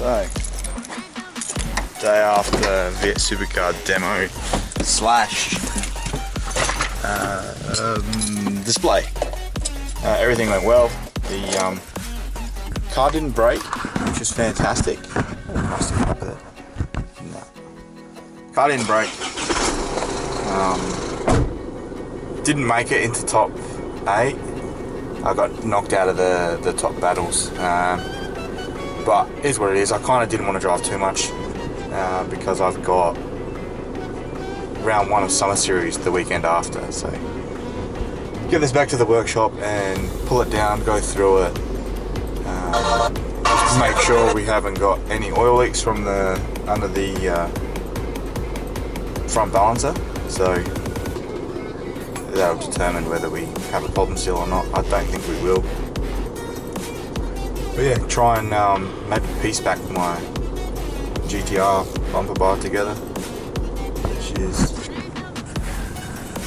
So, day after Viet Supercar demo slash display. Everything went well. The car didn't break, which is fantastic. No. Car didn't break. Didn't make it into top 8. I got knocked out of the top battles. But is what it is. I kind of didn't want to drive too much because I've got round 1 of Summer Series the weekend after. So get this back to the workshop and pull it down, go through it, just make sure we haven't got any oil leaks from under the front balancer. So that'll determine whether we have a problem still or not. I don't think we will. But yeah, try and maybe piece back my GTR bumper bar together, which is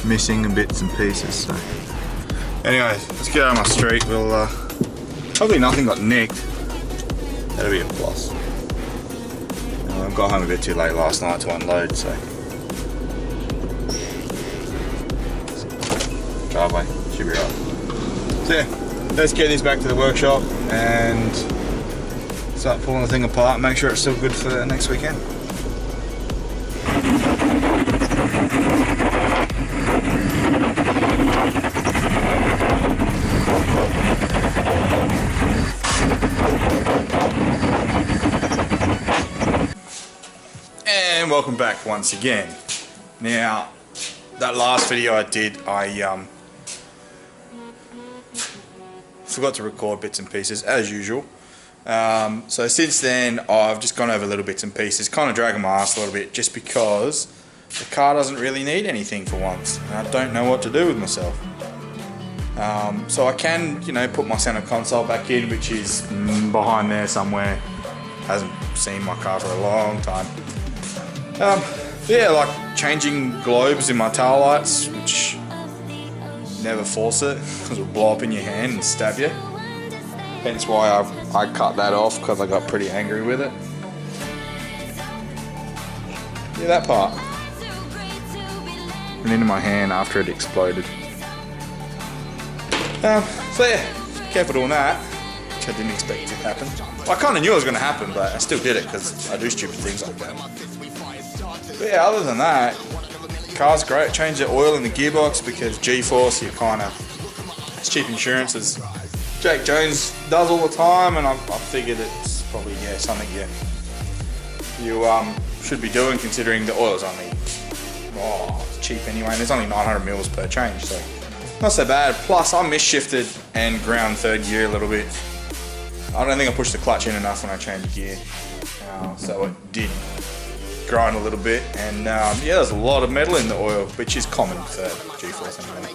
missing in bits and pieces. So anyway, let's get out of my street. We'll hopefully nothing got nicked. That'll be a plus. I got home a bit too late last night to unload, so driveway should be right. So yeah, let's get this back to the workshop and start pulling the thing apart, make sure it's still good for next weekend. And welcome back once again. Now, that last video I did, I forgot to record bits and pieces as usual. So since then I've just gone over little bits and pieces, kind of dragging my ass a little bit just because the car doesn't really need anything for once and I don't know what to do with myself. So I can, put my center console back in, which is behind there somewhere. Hasn't seen my car for a long time. Yeah, like changing globes in my tail lights, which never force it because it'll blow up in your hand and stab you. Hence why I cut that off, because I got pretty angry with it. Yeah, that part. And into my hand after it exploded. So yeah, careful doing that, which I didn't expect to happen. Well, I kind of knew it was going to happen, but I still did it because I do stupid things like that. But yeah, other than that, car's great. Changed the oil in the gearbox because G-Force, you it's cheap insurance as Jake Jones does all the time, and I figured it's probably something you should be doing, considering the oil's only it's cheap anyway, and there's only 900 mils per change, so not so bad. Plus I misshifted and ground third gear a little bit. I don't think I pushed the clutch in enough when I changed gear, so it did grind a little bit, and yeah, there's a lot of metal in the oil, which is common for G-Force anyway,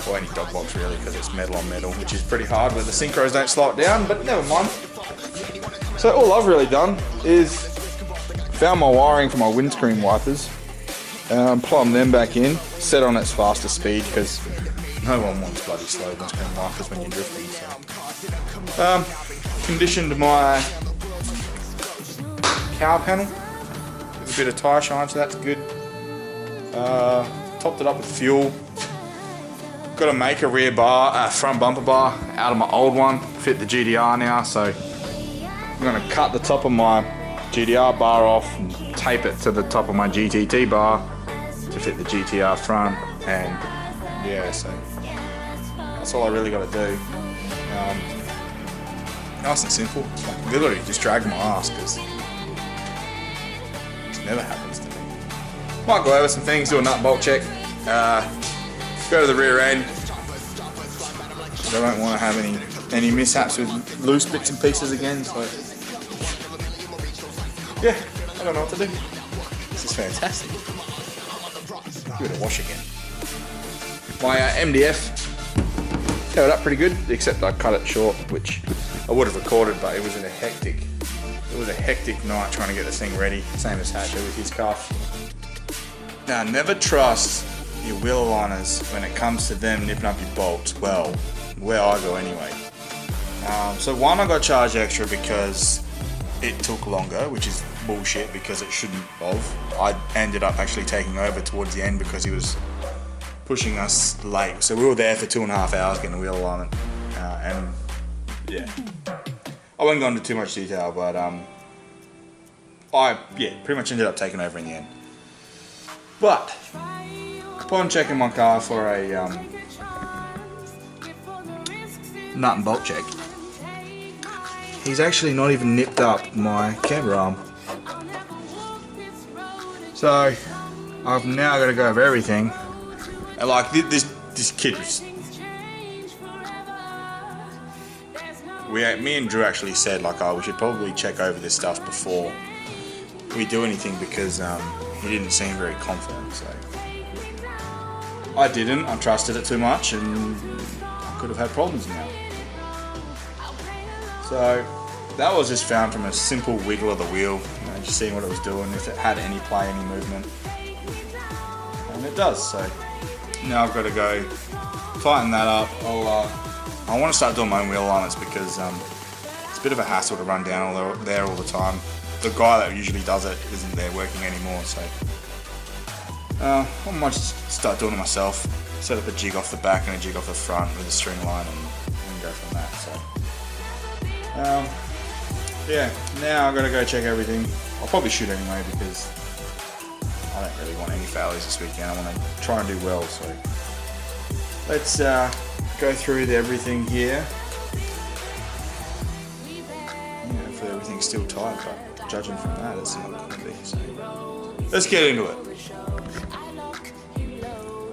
or any dog box really, because it's metal on metal, which is pretty hard where the synchros don't slow it down, but never mind. So all I've really done is found my wiring for my windscreen wipers, plumbed them back in, set on its fastest speed, because no one wants bloody slow windscreen wipers when you're drifting. So. Conditioned my cowl panel, a bit of tyre shine, so that's good. Topped it up with fuel. Got to make a rear bar, front bumper bar out of my old one, fit the GTR now, so I'm going to cut the top of my GTR bar off and tape it to the top of my GTT bar to fit the GTR front, and yeah, so that's all I really got to do. Nice and simple, like literally just drag my ass, because it never happens to me. Might go over some things, do a nut bolt check, go to the rear end. I don't want to have any mishaps with loose bits and pieces again, so yeah, I don't know what to do. This is fantastic. Give it a wash again. My MDF held up pretty good, except I cut it short, which I would have recorded, but it was a hectic night trying to get this thing ready. Same as Hatcher with his cuff. Now, never trust your wheel aligners when it comes to them nipping up your bolts. Well, where I go anyway. So one, I got charged extra because it took longer, which is bullshit because it shouldn't have. I ended up actually taking over towards the end because he was pushing us late. So we were there for 2.5 hours getting the wheel alignment. And yeah, I won't go into too much detail, but I pretty much ended up taking over in the end. But upon checking my car for a nut and bolt check, he's actually not even nipped up my camber arm. So I've now got to go over everything. And like this kid was. Me and Drew actually said like, oh, we should probably check over this stuff before we do anything because he didn't seem very confident. So I didn't. I trusted it too much, and I could have had problems now. So that was just found from a simple wiggle of the wheel, just seeing what it was doing, if it had any play, any movement, and it does. So now I've got to go tighten that up. I want to start doing my own wheel alignments because it's a bit of a hassle to run down there all the time. The guy that usually does it isn't there working anymore, so I might just start doing it myself. Set up a jig off the back and a jig off the front with a string line and go from that. So yeah, now I've got to go check everything. I'll probably shoot anyway because I don't really want any failures this weekend. I want to try and do well. So let's go through everything here. Yeah, hopefully everything's still tight, but judging from that, it's not going to be. So let's get into it.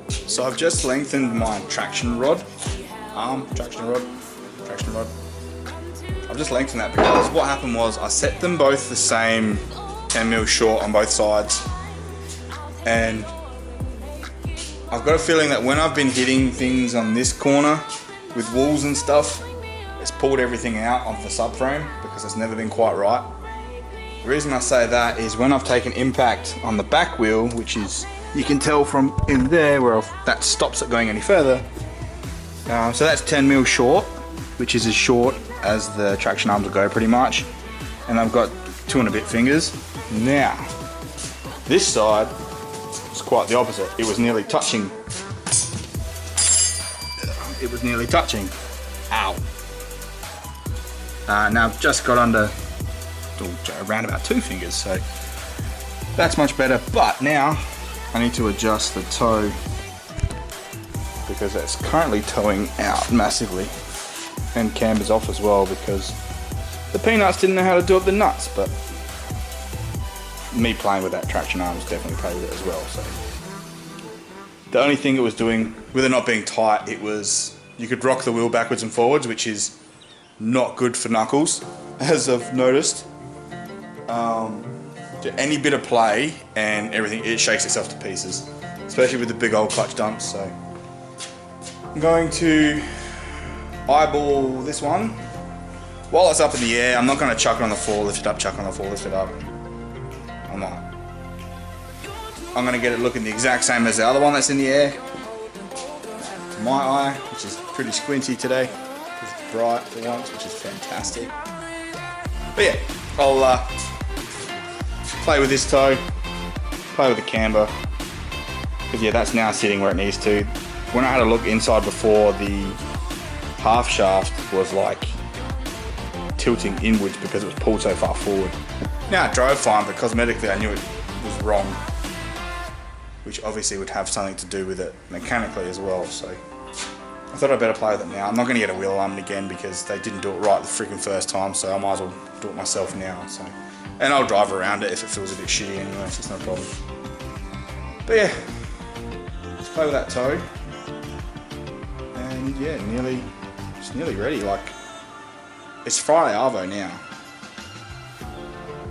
So I've just lengthened my traction rod. Traction rod. I've just lengthened that because what happened was I set them both the same 10mm short on both sides, and I've got a feeling that when I've been hitting things on this corner with walls and stuff, it's pulled everything out of the subframe because it's never been quite right. The reason I say that is when I've taken impact on the back wheel, which is, you can tell from in there where that stops it going any further. So that's 10mm short, which is as short as the traction arms will go pretty much. And I've got 2 and a bit fingers. Now, this side is quite the opposite. It was nearly touching. Ow. Now I've just got under around about 2 fingers, so that's much better. But now I need to adjust the toe because it's currently towing out massively, and cambers off as well because the peanuts didn't know how to do up the nuts. But me playing with that traction arm has definitely played with it as well. So the only thing it was doing with it not being tight, it was you could rock the wheel backwards and forwards, which is not good for knuckles, as I've noticed. Any bit of play and everything, it shakes itself to pieces, especially with the big old clutch dumps. So I'm going to eyeball this one while it's up in the air. I'm not going to chuck it on the floor, lift it up, chuck it on the floor, lift it up. I'm not. I'm going to get it looking the exact same as the other one that's in the air. To my eye, which is pretty squinty today. It's bright for once, which is fantastic. But yeah, I'll play with this toe, play with the camber, because yeah, that's now sitting where it needs to. When I had a look inside before, the half shaft was like tilting inwards because it was pulled so far forward. Now it drove fine, but cosmetically I knew it was wrong, which obviously would have something to do with it mechanically as well. So I thought I'd better play with it now. I'm not going to get a wheel alignment again because they didn't do it right the freaking first time, so I might as well do it myself now. So, and I'll drive around it if it feels a bit shitty anyway, so it's no problem. But yeah, let's play with that toe. And yeah, it's nearly ready. Like, it's Friday Arvo now,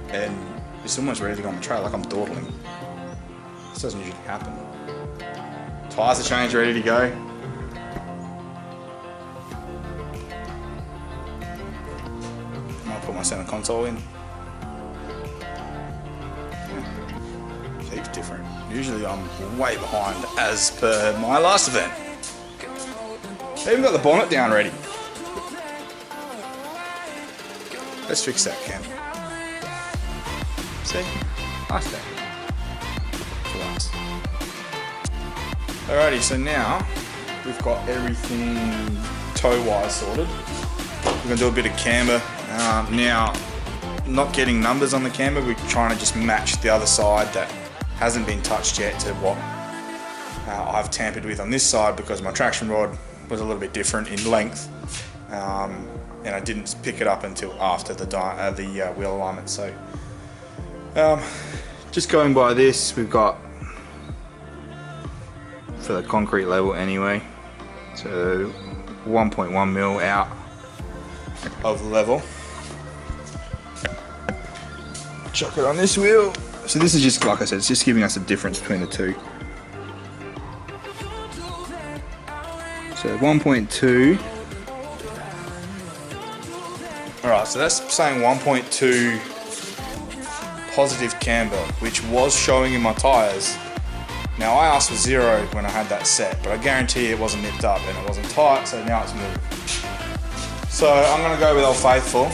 and it's almost ready to go on the trail. Like, I'm dawdling. This doesn't usually happen. Tyres are changed, ready to go. I'll put my center console in. Yeah. Heaps different. Usually I'm way behind as per my last event. I even got the bonnet down ready. Let's fix that, Cam. See? Nice day. Nice. Alrighty, so now we've got everything toe-wise sorted. We're gonna do a bit of camber. Now, not getting numbers on the camber, we're trying to just match the other side that hasn't been touched yet to what I've tampered with on this side, because my traction rod was a little bit different in length, and I didn't pick it up until after the wheel alignment. So just going by this, we've got, for the concrete level anyway, so 1.1 mil out of level. Chuck it on this wheel. So this is just, like I said, it's just giving us a difference between the two. So 1.2. Alright, so that's saying 1.2 positive camber, which was showing in my tyres. Now I asked for 0 when I had that set, but I guarantee it wasn't nipped up and it wasn't tight, so now it's moved. So I'm going to go with Old Faithful,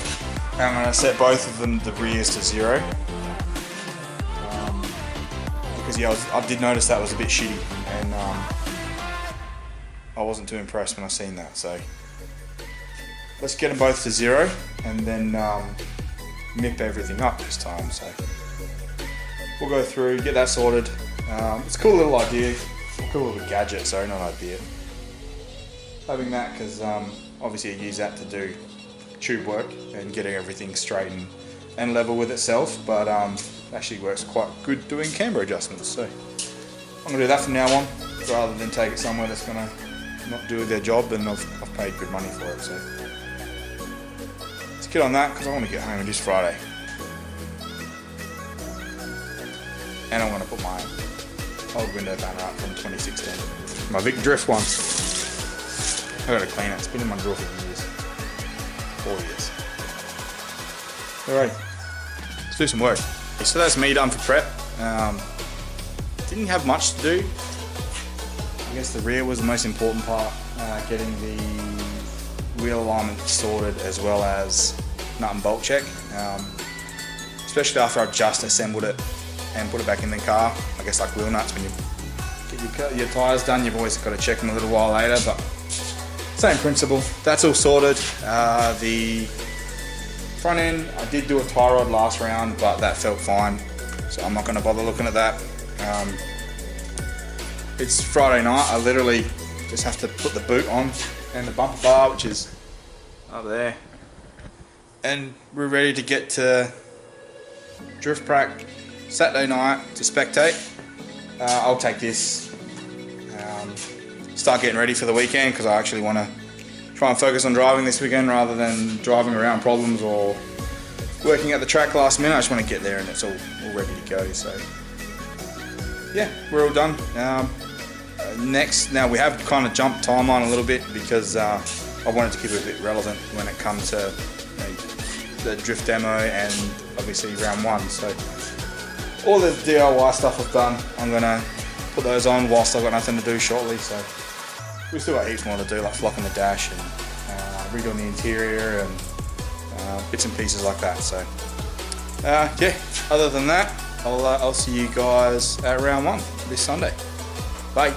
and I'm going to set both of them, the rears, to 0. Because yeah, I did notice that was a bit shitty, and I wasn't too impressed when I seen that. So let's get them both to 0, and then nip everything up this time. So we'll go through, get that sorted. It's a cool little idea, cool little gadget, sorry, not idea. Having that, because obviously I use that to do tube work and getting everything straight and level with itself, but actually works quite good doing camber adjustments. So I'm going to do that from now on, rather than take it somewhere that's going to not do their job, and I've paid good money for it. So let's get on that, because I want to get home. It is Friday, and I want to put my old window banner up from 2016, my Vic Drift one. I gotta clean it. It's been in my drawer for years, 4 years. Alright, let's do some work. So that's me done for prep. Didn't have much to do. I guess the rear was the most important part, getting the wheel alignment sorted, as well as nut and bolt check. Especially after I just assembled it and put it back in the car. I guess like wheel nuts, when you get your tyres done, you've always got to check them a little while later, but same principle. That's all sorted. The front end, I did do a tie rod last round, but that felt fine, so I'm not going to bother looking at that. It's Friday night. I literally just have to put the boot on and the bumper bar, which is up there, and we're ready to get to Drift Prac Saturday night to spectate. I'll take this, start getting ready for the weekend, because I actually want to try and focus on driving this weekend rather than driving around problems or working at the track last minute. I just want to get there and it's all ready to go. So yeah, we're all done. Now we have kind of jumped timeline a little bit, because I wanted to keep it a bit relevant when it comes to the drift demo and obviously round 1. So all the DIY stuff I've done, I'm gonna put those on whilst I've got nothing to do shortly. So we've still got heaps more to do, like flocking the dash and redoing the interior and bits and pieces like that. So yeah, other than that, I'll see you guys at round 1 this Sunday. Bye.